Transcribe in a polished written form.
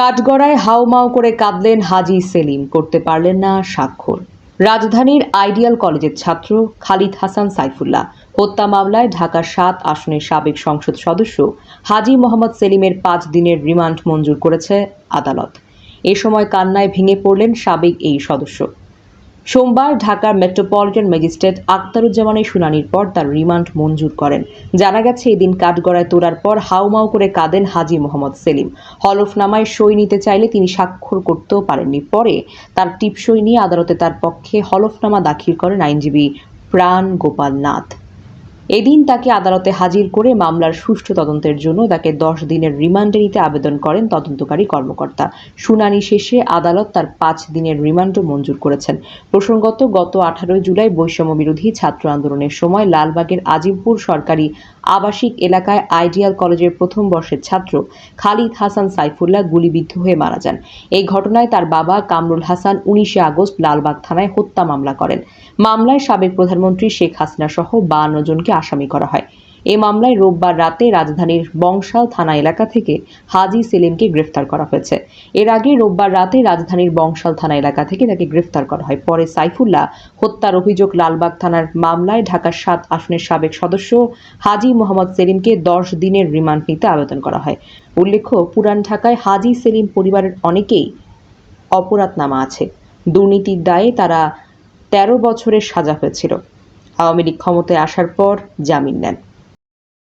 কাঠগড়ায় হাউমাউ করে কাঁদলেন হাজী সেলিম, করতে পারলেন না স্বাক্ষর। রাজধানীর আইডিয়াল কলেজের ছাত্র খালিদ হাসান সাইফুল্লাহ হত্যা মামলায় ঢাকা ৭ আসনের সাবেক সংসদ সদস্য হাজী মোহাম্মদ সেলিমের ৫ দিনের রিমান্ড মঞ্জুর করেছে আদালত। এ সময় কান্নায় ভেঙে পড়লেন সাবেক এই সদস্য। সোমবার ঢাকার মেট্রোপলিটন ম্যাজিস্ট্রেট আখতারুজ্জামানের শুনানির পর তার রিমান্ড মঞ্জুর করেন। জানা গেছে, এদিন কাঠগড়ায় তোলার পর হাউমাউ করে কাঁদেন হাজী মোহাম্মদ সেলিম। হলফনামায় সই নিতে চাইলে তিনি স্বাক্ষর করতেও পারেননি। পরে তার টিপসই নিয়ে আদালতে তার পক্ষে হলফনামা দাখিল করেন আইনজীবী প্রাণ গোপাল নাথ। এদিন তাকে আদালতে হাজির করে মামলার সুষ্ঠু তদন্তের জন্য তাকে ১০ দিনের রিমান্ডে নিতে আবেদন করেন তদন্তকারী কর্মকর্তা। শুনানি শেষে আদালত তার ৫ দিনের রিমান্ডও মঞ্জুর করেছেন। প্রসঙ্গত, গত ১৮ জুলাই বৈষম্য বিরোধী ছাত্র আন্দোলনের সময় লালবাগের আজিমপুর সরকারি আবাসিক এলাকায় আইডিয়াল কলেজের প্রথম বর্ষের ছাত্র খালিদ হাসান সাইফুল্লাহ গুলিবিদ্ধ হয়ে মারা যান। এই ঘটনায় তার বাবা কামরুল হাসান ১৯ আগস্ট লালবাগ থানায় হত্যা মামলা করেন। মামলায় সাবেক প্রধানমন্ত্রী শেখ হাসিনা সহ ৫২ জনকে আসামি করা হয়। এ মামলায় রোববার রাতে রাজধানীর বংশাল থানা এলাকা থেকে হাজী সেলিমকে গ্রেফতার করা হয়েছে। এর আগে রোববার রাতে রাজধানীর বংশাল থানা এলাকা থেকে তাকে গ্রেফতার করা হয়। পরে সাইফুল্লাহ হত্যার অভিযোগ লালবাগ থানার মামলায় ঢাকার ৭ আসনের সাবেক সদস্য হাজী মোহাম্মদ সেলিমকে ১০ দিনের রিমান্ড নিতে আবেদন করা হয়। উল্লেখ্য, পুরান ঢাকায় হাজী সেলিম পরিবারের অনেকেই অপরাধনামা আছে। দুর্নীতির দায়ে তারা ১৩ বছরের সাজা হয়েছিল। আওয়ামী লীগ ক্ষমতায় আসার পর জামিন নেন।